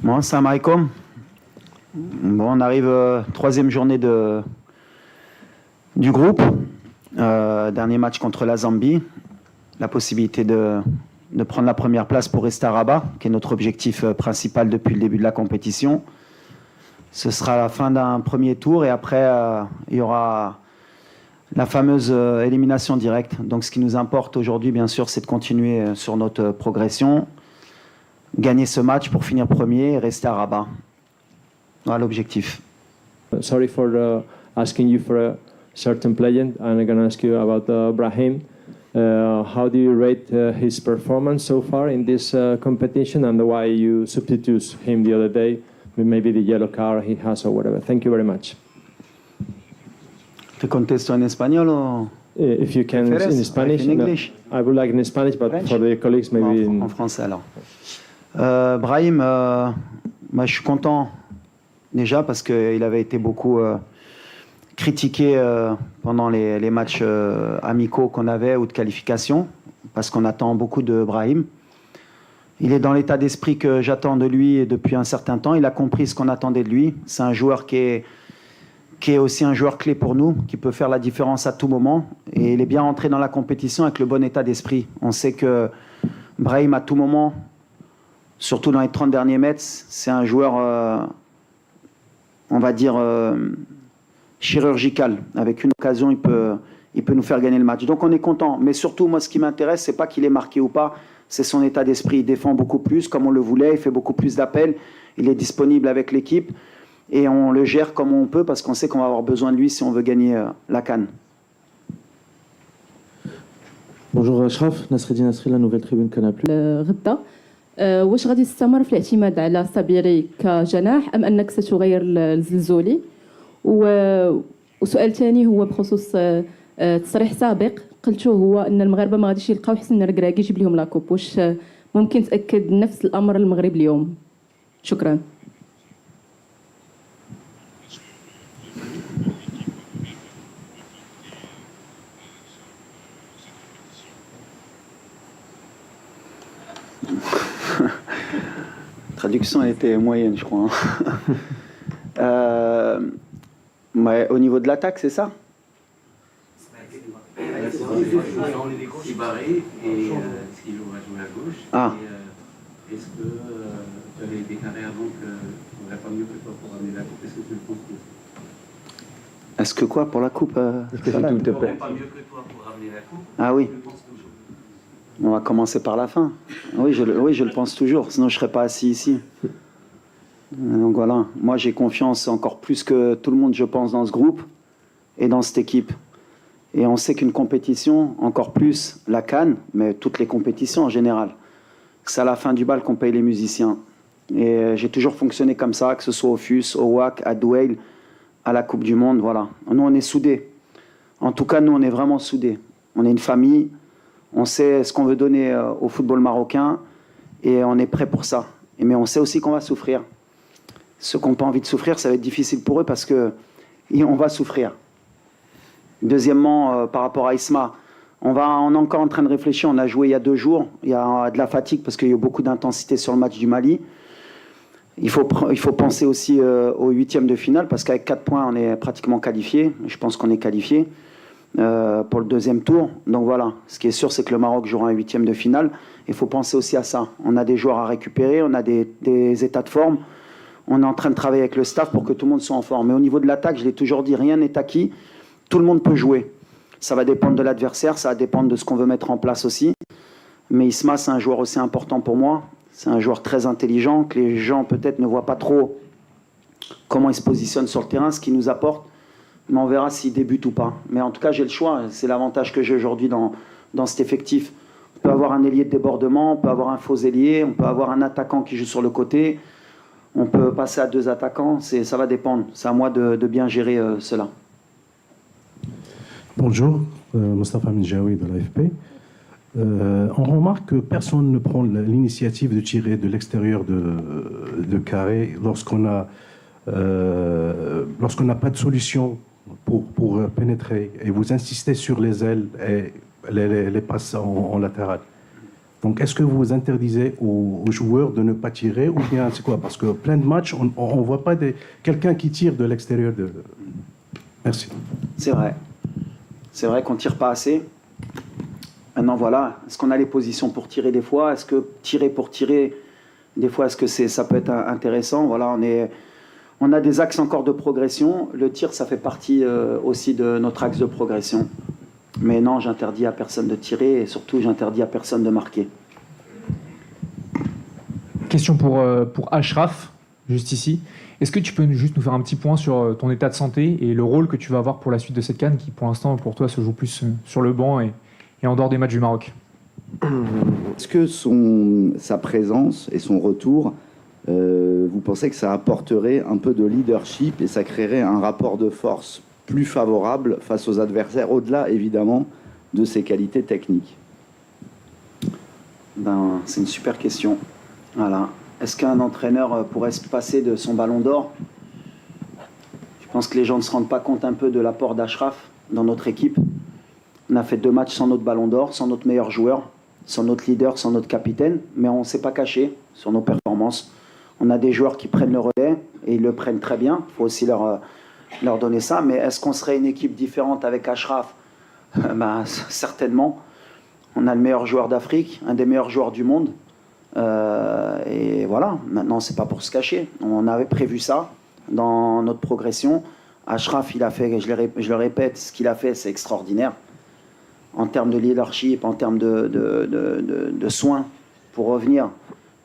Bon, salam alaikum. Bon, on arrive troisième journée du groupe. Dernier match contre la Zambie. La possibilité de prendre la première place pour rester à Rabat, qui est notre objectif principal depuis le début de la compétition. Ce sera la fin d'un premier tour et après, il y aura la fameuse élimination directe. Donc ce qui nous importe aujourd'hui, bien sûr, c'est de continuer sur notre progression, gagner ce match pour finir premier et rester à Rabat. Voilà l'objectif. Sorry for asking you for a certain player, and I'm going to ask you about Brahim. How do you rate his performance so far in this competition, and why you substitute him the other day, maybe the yellow card he has or whatever? Thank you very much. Te contesto en español o if you can in Spanish? In English? No, I would like in Spanish, but French? For the colleagues maybe en français alors. Brahim, moi je suis content déjà parce qu'il avait été beaucoup critiqué pendant les matchs amicaux qu'on avait ou de qualification, parce qu'on attend beaucoup de Brahim. Il est dans l'état d'esprit que j'attends de lui depuis un certain temps. Il a compris ce qu'on attendait de lui. C'est un joueur qui est aussi un joueur clé pour nous, qui peut faire la différence à tout moment. Et il est bien rentré dans la compétition avec le bon état d'esprit. On sait que Brahim, à tout moment, surtout dans les 30 derniers mètres, c'est un joueur, on va dire, chirurgical. Avec une occasion, il peut nous faire gagner le match. Donc on est content. Mais surtout, moi, ce qui m'intéresse, c'est pas qu'il est marqué ou pas, c'est son état d'esprit. Il défend beaucoup plus, comme on le voulait, il fait beaucoup plus d'appels, il est disponible avec l'équipe, et on le gère comme on peut, parce qu'on sait qu'on va avoir besoin de lui si on veut gagner la CAN. Bonjour Ashraf, Nasreddin Nasri, la nouvelle tribune Canal+. غدا واش غادي تستمر في الاعتماد على صبيري كجناح ام انك ستغير الزلزولي؟ وسؤال ثاني هو بخصوص تصريح سابق قلته هو ان المغاربه ما غاديش يلقاو حسن الركراكي يجيب لهم لاكوب، واش ممكن تاكد نفس الامر المغرب اليوم؟ شكرا. Traduction était moyenne, je crois. Mais au niveau de l'attaque, c'est ça? Il barré et Skilo va jouer à gauche. Ah. Est-ce que tu avais déclaré avant qu'on n'aurait pas mieux que toi pour ramener la coupe? Est-ce que tu le penses toujours? Est-ce que quoi pour la coupe On n'aurait pas mieux que toi pour ramener la coupe? Ah oui. Tu le penses toujours? On va commencer par la fin. Oui, je le pense toujours, sinon je ne serais pas assis ici. Donc voilà, moi j'ai confiance encore plus que tout le monde, je pense, dans ce groupe et dans cette équipe. Et on sait qu'une compétition, encore plus la CAN, mais toutes les compétitions en général, c'est à la fin du bal qu'on paye les musiciens. Et j'ai toujours fonctionné comme ça, que ce soit au FUS, au WAC, à Douai, à la Coupe du Monde, voilà. Nous, on est soudés. En tout cas, nous, on est vraiment soudés. On est une famille. On sait ce qu'on veut donner au football marocain et on est prêt pour ça. Mais on sait aussi qu'on va souffrir. Ceux qui n'ont pas envie de souffrir, ça va être difficile pour eux parce qu'on va souffrir. Deuxièmement, par rapport à Isma, on est encore en train de réfléchir. On a joué il y a 2 jours. Il y a de la fatigue parce qu'il y a eu beaucoup d'intensité sur le match du Mali. Il faut penser aussi aux 8e de finale parce qu'avec 4 points, on est pratiquement qualifié. Je pense qu'on est qualifié. Pour le 2e tour. Donc voilà, ce qui est sûr, c'est que le Maroc jouera un 8e de finale. Il faut penser aussi à ça. On a des joueurs à récupérer, on a des états de forme. On est en train de travailler avec le staff pour que tout le monde soit en forme. Mais au niveau de l'attaque, je l'ai toujours dit, rien n'est acquis. Tout le monde peut jouer. Ça va dépendre de l'adversaire, ça va dépendre de ce qu'on veut mettre en place aussi. Mais Isma, c'est un joueur aussi important pour moi. C'est un joueur très intelligent, que les gens peut-être ne voient pas trop comment il se positionne sur le terrain, ce qu'il nous apporte. Mais on verra s'il débute ou pas. Mais en tout cas, j'ai le choix. C'est l'avantage que j'ai aujourd'hui dans cet effectif. On peut avoir un ailier de débordement, on peut avoir un faux ailier, on peut avoir un attaquant qui joue sur le côté, on peut passer à 2 attaquants. Ça va dépendre. C'est à moi de bien gérer cela. Bonjour, Mostafa Menjaoui de l'AFP. On remarque que personne ne prend l'initiative de tirer de l'extérieur de carré lorsqu'on n'a pas de solution pour pénétrer, et vous insistez sur les ailes et les passes en latéral. Donc, est-ce que vous interdisez aux joueurs de ne pas tirer ou bien c'est quoi? Parce que plein de matchs, on ne voit pas quelqu'un qui tire de l'extérieur de... Merci. C'est vrai. C'est vrai qu'on ne tire pas assez. Maintenant, voilà. Est-ce qu'on a les positions pour tirer des fois? Est-ce que tirer pour tirer, des fois, est-ce que ça peut être intéressant? Voilà, on a des axes encore de progression. Le tir, ça fait partie aussi de notre axe de progression. Mais non, j'interdis à personne de tirer et surtout, j'interdis à personne de marquer. Question pour Ashraf, juste ici. Est-ce que tu peux juste nous faire un petit point sur ton état de santé et le rôle que tu vas avoir pour la suite de cette CAN qui, pour l'instant, pour toi, se joue plus sur le banc et en dehors des matchs du Maroc? Est-ce que sa présence et son retour, vous pensez que ça apporterait un peu de leadership et ça créerait un rapport de force plus favorable face aux adversaires, au-delà évidemment de ses qualités techniques? C'est une super question. Voilà. Est-ce qu'un entraîneur pourrait se passer de son ballon d'or? Je pense que les gens ne se rendent pas compte un peu de l'apport d'Ashraf dans notre équipe. On a fait 2 matchs sans notre ballon d'or, sans notre meilleur joueur, sans notre leader, sans notre capitaine, mais on ne s'est pas caché sur nos performances. On a des joueurs qui prennent le relais et ils le prennent très bien. Il faut aussi leur donner ça. Mais est-ce qu'on serait une équipe différente avec Ashraf? Certainement. On a le meilleur joueur d'Afrique, un des meilleurs joueurs du monde. Et voilà, maintenant, c'est pas pour se cacher. On avait prévu ça dans notre progression. Ashraf, il a fait, je le répète, ce qu'il a fait, c'est extraordinaire. En termes de leadership, en termes de soins pour revenir.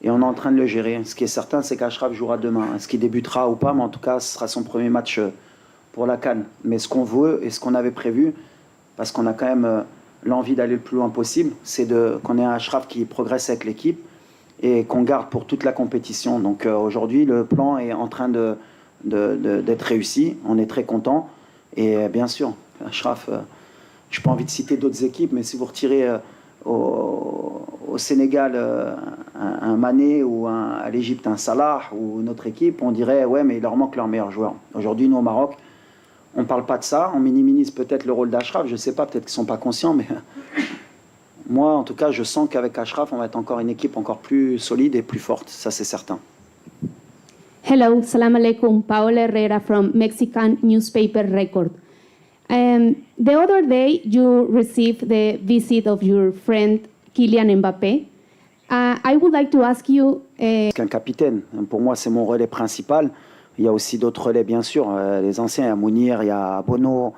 Et on est en train de le gérer. Ce qui est certain, c'est qu'Ashraf jouera demain. Est-ce qu'il débutera ou pas? Mais en tout cas, ce sera son premier match pour la CAN. Mais ce qu'on veut et ce qu'on avait prévu, parce qu'on a quand même l'envie d'aller le plus loin possible, c'est qu'on ait un Ashraf qui progresse avec l'équipe et qu'on garde pour toute la compétition. Donc aujourd'hui, le plan est en train d'être réussi. On est très content. Et bien sûr, Ashraf, je n'ai pas envie de citer d'autres équipes, mais si vous retirez au Sénégal un Mané ou à l'Égypte un Salah ou notre équipe, on dirait ouais, mais il leur manque leur meilleur joueur. Aujourd'hui, nous au Maroc, on ne parle pas de ça. On minimise peut-être le rôle d'Ashraf. Je ne sais pas, peut-être qu'ils ne sont pas conscients, mais moi, en tout cas, je sens qu'avec Ashraf, on va être encore une équipe encore plus solide et plus forte. Ça, c'est certain. Hello, salam alaikum. Paola Herrera from Mexican newspaper Record. The other day, you received the visit of your friend Kylian Mbappé. I would like to ask you. Un capitaine, pour moi, c'est mon relais principal. Il y a aussi d'autres relais, bien sûr. Les anciens, il y a Mounir, il y a Bono,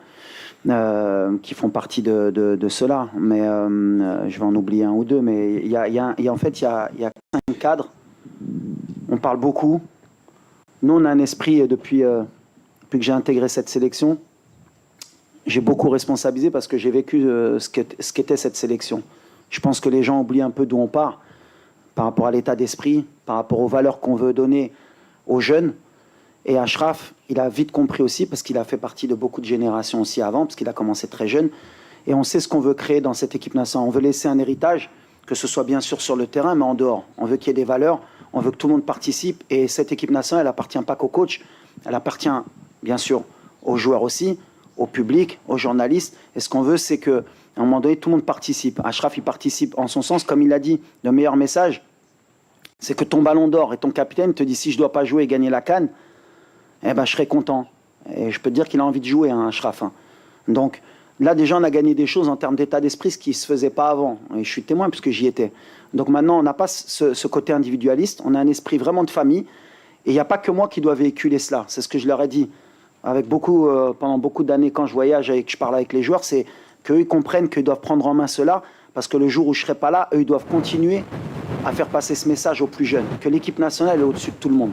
qui font partie de cela. Mais je vais en oublier un ou deux. Mais en fait, il y a 5 cadres. On parle beaucoup. Nous, on a un esprit depuis que j'ai intégré cette sélection. J'ai beaucoup responsabilisé parce que j'ai vécu ce qu'était cette sélection. Je pense que les gens oublient un peu d'où on part par rapport à l'état d'esprit, par rapport aux valeurs qu'on veut donner aux jeunes. Et Ashraf, il a vite compris aussi parce qu'il a fait partie de beaucoup de générations aussi avant, parce qu'il a commencé très jeune. Et on sait ce qu'on veut créer dans cette équipe nationale. On veut laisser un héritage, que ce soit bien sûr sur le terrain, mais en dehors. On veut qu'il y ait des valeurs, on veut que tout le monde participe. Et cette équipe nationale, elle n'appartient pas qu'au coach, elle appartient bien sûr aux joueurs aussi, au public, aux journalistes. Et ce qu'on veut, c'est qu'à un moment donné, tout le monde participe. Ashraf, il participe en son sens. Comme il l'a dit, le meilleur message, c'est que ton ballon d'or et ton capitaine te dit si je ne dois pas jouer et gagner la CAN, eh ben, je serai content. Et je peux te dire qu'il a envie de jouer, hein, Ashraf. Donc là, déjà, on a gagné des choses en termes d'état d'esprit, ce qui ne se faisait pas avant. Et je suis témoin puisque j'y étais. Donc maintenant, on n'a pas ce côté individualiste. On a un esprit vraiment de famille. Et il n'y a pas que moi qui dois véhiculer cela. C'est ce que je leur ai dit. Avec pendant beaucoup d'années, quand je voyage et que je parle avec les joueurs, c'est qu'eux, ils comprennent qu'ils doivent prendre en main cela, parce que le jour où je ne serai pas là, eux, ils doivent continuer à faire passer ce message aux plus jeunes, que l'équipe nationale est au-dessus de tout le monde.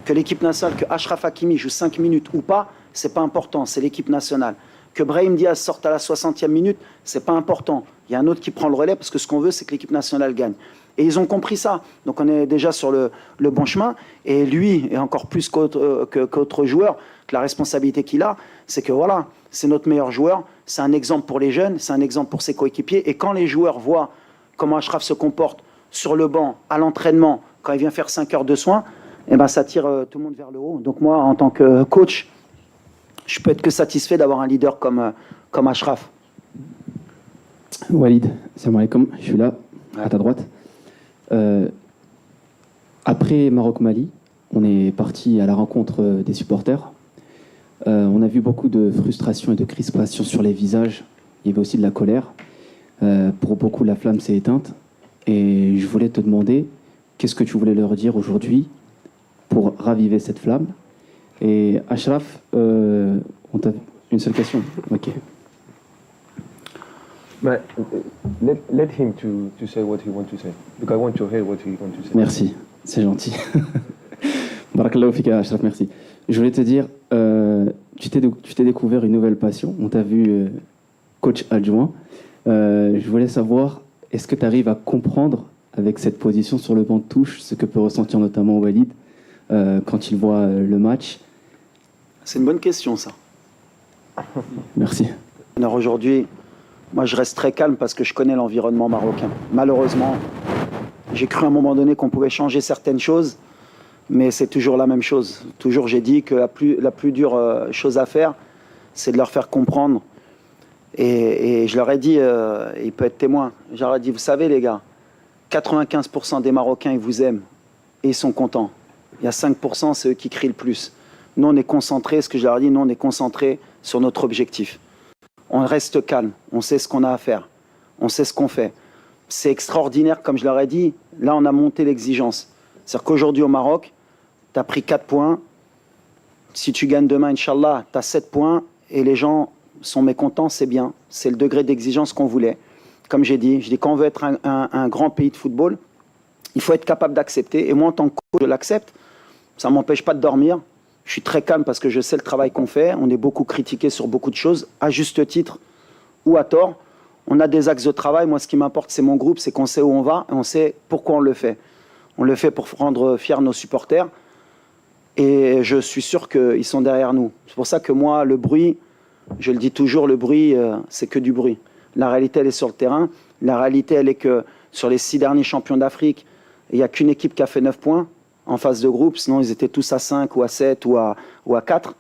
Que l'équipe nationale, que Achraf Hakimi joue 5 minutes ou pas, c'est pas important, c'est l'équipe nationale. Que Brahim Diaz sorte à la 60e minute, c'est pas important. Il y a un autre qui prend le relais, parce que ce qu'on veut, c'est que l'équipe nationale gagne. Et ils ont compris ça. Donc on est déjà sur le bon chemin. Et lui, et encore plus qu'autre joueur, que la responsabilité qu'il a, c'est que voilà, c'est notre meilleur joueur, c'est un exemple pour les jeunes, c'est un exemple pour ses coéquipiers. Et quand les joueurs voient comment Achraf se comporte sur le banc, à l'entraînement, quand il vient faire 5 heures de soins, eh ben, ça tire tout le monde vers le haut. Donc moi, en tant que coach, je peux être que satisfait d'avoir un leader comme Achraf. Walid, salam alaikum, je suis là. à ta droite. Après Maroc-Mali, on est parti à la rencontre des supporters. On a vu beaucoup de frustration et de crispation sur les visages. Il y avait aussi de la colère. Pour beaucoup, la flamme s'est éteinte. Et je voulais te demander, qu'est-ce que tu voulais leur dire aujourd'hui pour raviver cette flamme? Et Achraf, on t'a une seule question. Ok. But let him to say what he wants to say, because I want to hear what he wants to say. Merci, c'est gentil. Barakallahu fika, Achraf, merci. Je voulais te dire, tu t'es découvert une nouvelle passion. On t'a vu coach adjoint. Je voulais savoir, est-ce que tu arrives à comprendre, avec cette position sur le banc de touche, ce que peut ressentir notamment Walid quand il voit le match? C'est une bonne question, ça. Merci. Alors aujourd'hui, moi je reste très calme parce que je connais l'environnement marocain. Malheureusement, j'ai cru à un moment donné qu'on pouvait changer certaines choses, mais c'est toujours la même chose. Toujours j'ai dit que la plus dure chose à faire, c'est de leur faire comprendre. Et je leur ai dit, il peut être témoin, je leur ai dit, vous savez les gars, 95% des Marocains, ils vous aiment et ils sont contents. Il y a 5%, c'est eux qui crient le plus. Nous, on est concentrés, ce que je leur ai dit, nous, on est concentrés sur notre objectif. On reste calme, on sait ce qu'on a à faire, on sait ce qu'on fait. C'est extraordinaire, comme je leur ai dit, là, on a monté l'exigence. C'est-à-dire qu'aujourd'hui, au Maroc, tu as pris 4 points. Si tu gagnes demain, Inch'Allah, tu as 7 points et les gens sont mécontents, c'est bien. C'est le degré d'exigence qu'on voulait. Comme j'ai dit, quand on veut être un grand pays de football, il faut être capable d'accepter. Et moi, en tant que coach, je l'accepte. Ça ne m'empêche pas de dormir. Je suis très calme parce que je sais le travail qu'on fait. On est beaucoup critiqué sur beaucoup de choses, à juste titre ou à tort. On a des axes de travail. Moi, ce qui m'importe, c'est mon groupe, c'est qu'on sait où on va et on sait pourquoi on le fait. On le fait pour rendre fiers nos supporters. Et je suis sûr qu'ils sont derrière nous. C'est pour ça que moi, le bruit, je le dis toujours, le bruit, c'est que du bruit. La réalité, elle est sur le terrain. La réalité, elle est que sur les 6 derniers champions d'Afrique, il n'y a qu'une équipe qui a fait 9 points en phase de groupe. Sinon, ils étaient tous à 5 ou à 7 ou à 4.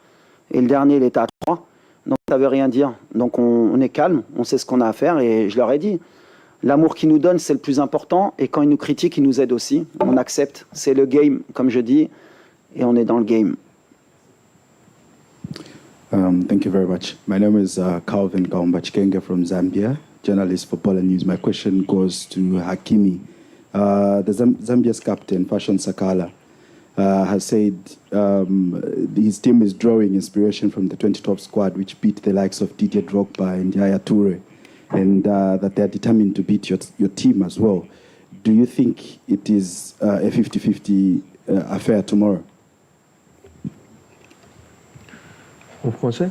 Et le dernier, il était à 3. Donc, ça ne veut rien dire. Donc, on est calme, on sait ce qu'on a à faire. Et je leur ai dit, l'amour qu'ils nous donnent, c'est le plus important. Et quand ils nous critiquent, ils nous aident aussi. On accepte. C'est le game, comme je dis. Et on est dans le game. Thank you very much. My name is Calvin Kaumbachkenga from Zambia, journalist for Poland News. My question goes to Hakimi. The Zambia's captain, Fashion Sakala, has said his team is drawing inspiration from the 2012 squad, which beat the likes of Didier Drogba and Yaya Toure, and that they are determined to beat your team as well. Do you think it is a 50-50 affair tomorrow? En français?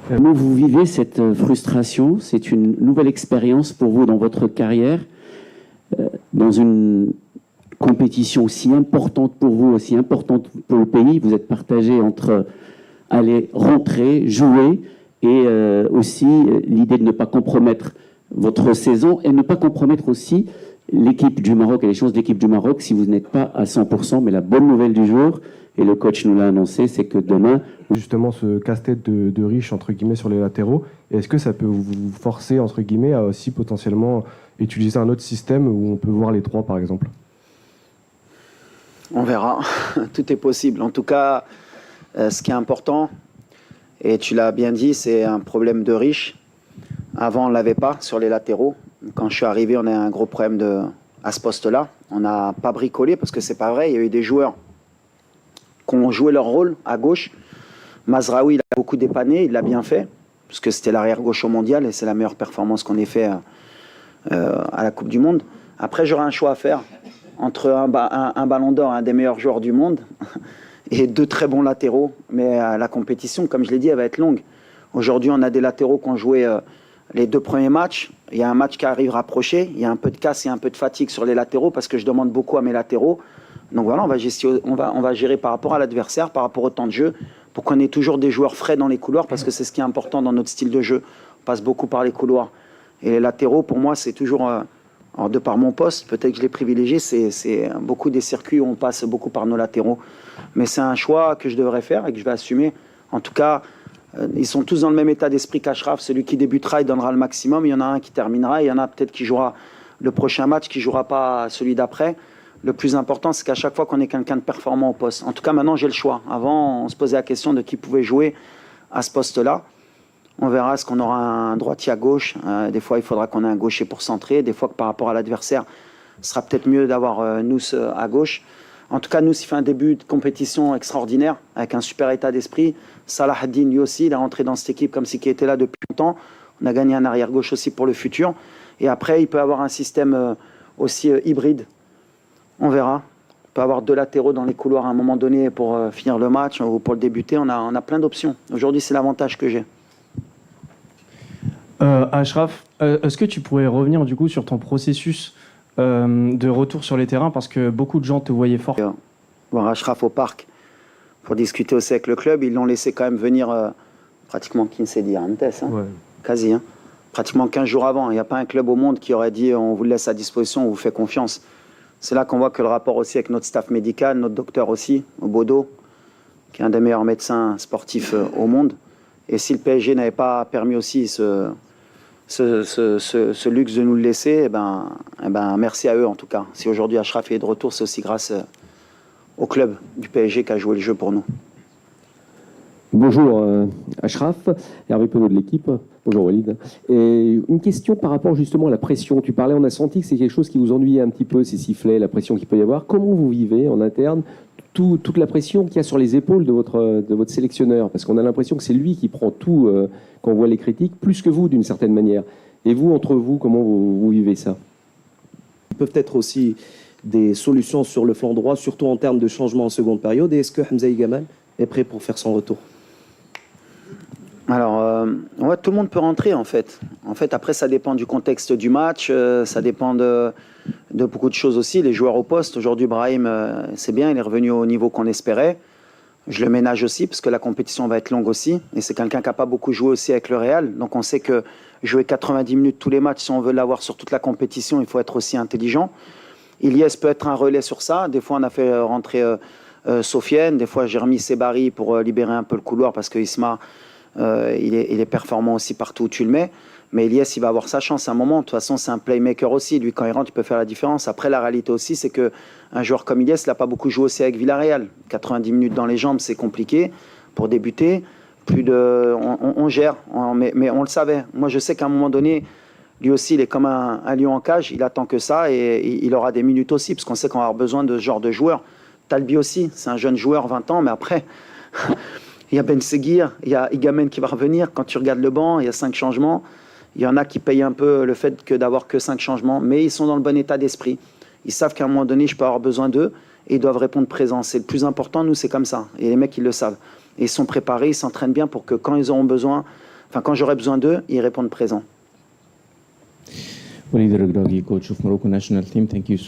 Comment vous vivez cette frustration? C'est une nouvelle expérience pour vous dans votre carrière, dans une compétition aussi importante pour vous, aussi importante pour le pays. Vous êtes partagé entre aller rentrer, jouer et aussi l'idée de ne pas compromettre votre saison et ne pas compromettre aussi l'équipe du Maroc et les chances de l'équipe du Maroc si vous n'êtes pas à 100%. Mais la bonne nouvelle du jour, et le coach nous l'a annoncé, c'est que demain... Justement, ce casse-tête de riche, entre guillemets, sur les latéraux, est-ce que ça peut vous forcer, entre guillemets, à aussi potentiellement utiliser un autre système où on peut voir les 3, par exemple? On verra. Tout est possible. En tout cas, ce qui est important, et tu l'as bien dit, c'est un problème de riche. Avant, on ne l'avait pas sur les latéraux. Quand je suis arrivé, on a un gros problème à ce poste-là. On n'a pas bricolé parce que c'est pas vrai. Il y a eu des joueurs qui ont joué leur rôle à gauche. Mazraoui, il a beaucoup dépanné, il l'a bien fait, parce que c'était l'arrière-gauche au mondial et c'est la meilleure performance qu'on ait fait à la Coupe du Monde. Après, j'aurai un choix à faire entre un ballon d'or, un des meilleurs joueurs du monde, et 2 très bons latéraux. Mais la compétition, comme je l'ai dit, elle va être longue. Aujourd'hui, on a des latéraux qui ont joué les 2 premiers matchs. Il y a un match qui arrive rapproché. Il y a un peu de casse et un peu de fatigue sur les latéraux, parce que je demande beaucoup à mes latéraux. Donc voilà, on va gérer par rapport à l'adversaire, par rapport au temps de jeu, pour qu'on ait toujours des joueurs frais dans les couloirs, parce que c'est ce qui est important dans notre style de jeu. On passe beaucoup par les couloirs. Et les latéraux, pour moi, c'est toujours, alors de par mon poste, peut-être que je l'ai privilégié, c'est beaucoup des circuits où on passe beaucoup par nos latéraux. Mais c'est un choix que je devrais faire et que je vais assumer. En tout cas, Ils sont tous dans le même état d'esprit qu'Ashraf. Celui qui débutera, il donnera le maximum. Il y en a un qui terminera. Il y en a peut-être qui jouera le prochain match, qui jouera pas celui d'après. Le plus important, c'est qu'à chaque fois qu'on ait quelqu'un de performant au poste. En tout cas, maintenant, j'ai le choix. Avant, on se posait la question de qui pouvait jouer à ce poste-là. On verra, est-ce qu'on aura un droitier à gauche. Des fois, il faudra qu'on ait un gaucher pour centrer. Des fois, que par rapport à l'adversaire, ce sera peut-être mieux d'avoir Nous à gauche. En tout cas, Nous, il fait un début de compétition extraordinaire, avec un super état d'esprit. Salah Ad-Din, lui aussi, il est rentré dans cette équipe comme si il était là depuis longtemps. On a gagné un arrière-gauche aussi pour le futur. Et après, il peut avoir un système aussi hybride. On verra. On peut avoir deux latéraux dans les couloirs à un moment donné pour finir le match ou pour le débuter. On a plein d'options. Aujourd'hui, c'est l'avantage que j'ai. Achraf, est-ce que tu pourrais revenir du coup sur ton processus de retour sur les terrains, parce que beaucoup de gens te voyaient fort. Voir Achraf au parc pour discuter aussi avec le club, ils l'ont laissé quand même venir pratiquement Kinsedi Arantes, quasi, pratiquement 15 jours avant. Il n'y a pas un club au monde qui aurait dit on vous le laisse à disposition, on vous fait confiance. C'est là qu'on voit que le rapport aussi avec notre staff médical, notre docteur aussi, Bodo, qui est un des meilleurs médecins sportifs au monde. Et si le PSG n'avait pas permis aussi ce luxe de nous le laisser, eh ben, merci à eux en tout cas. Si aujourd'hui Achraf est de retour, c'est aussi grâce au club du PSG qui a joué le jeu pour nous. Bonjour Achraf, Hervé Penaud de l'équipe. Bonjour Walid. Et une question par rapport justement à la pression. Tu parlais, on a senti que c'est quelque chose qui vous ennuyait un petit peu, ces sifflets, la pression qu'il peut y avoir. Comment vous vivez en interne toute la pression qu'il y a sur les épaules de votre sélectionneur? Parce qu'on a l'impression que c'est lui qui prend tout quand on voit les critiques, plus que vous d'une certaine manière. Et vous, entre vous, comment vous vivez ça? Il peut être aussi des solutions sur le flanc droit, surtout en termes de changement en seconde période. Et est-ce que Hamza Gamal est prêt pour faire son retour? Alors, ouais, tout le monde peut rentrer en fait. En fait, après, ça dépend du contexte du match, ça dépend de beaucoup de choses aussi. Les joueurs au poste, aujourd'hui, Brahim, c'est bien, il est revenu au niveau qu'on espérait. Je le ménage aussi, parce que la compétition va être longue aussi. Et c'est quelqu'un qui n'a pas beaucoup joué aussi avec le Real. Donc on sait que jouer 90 minutes tous les matchs, si on veut l'avoir sur toute la compétition, il faut être aussi intelligent. Ilyes peut être un relais sur ça. Des fois, on a fait rentrer Sofiane. Des fois, j'ai remis Sebari pour libérer un peu le couloir, parce que Isma... il est performant aussi partout où tu le mets. Mais Ilyes, il va avoir sa chance à un moment. De toute façon, c'est un playmaker aussi. Lui, quand il rentre, il peut faire la différence. Après, la réalité aussi, c'est qu'un joueur comme Ilyes, il n'a pas beaucoup joué aussi avec Villarreal. 90 minutes dans les jambes, c'est compliqué pour débuter. On gère, mais on le savait. Moi, je sais qu'à un moment donné, lui aussi, il est comme un lion en cage. Il attend que ça et il aura des minutes aussi, parce qu'on sait qu'on va avoir besoin de ce genre de joueur. Talbi aussi, c'est un jeune joueur, 20 ans, mais après... Il y a Ben Seguir, il y a Igamen qui va revenir. Quand tu regardes le banc, il y a 5 changements. Il y en a qui payent un peu le fait d'avoir que 5 changements, mais ils sont dans le bon état d'esprit. Ils savent qu'à un moment donné, je peux avoir besoin d'eux et ils doivent répondre présent. C'est le plus important, nous, c'est comme ça. Et les mecs, ils le savent. Et ils sont préparés, ils s'entraînent bien pour que quand ils auront besoin, enfin quand j'aurai besoin d'eux, ils répondent présent. Walid Regragui, coach of Morocco national team. Thank you.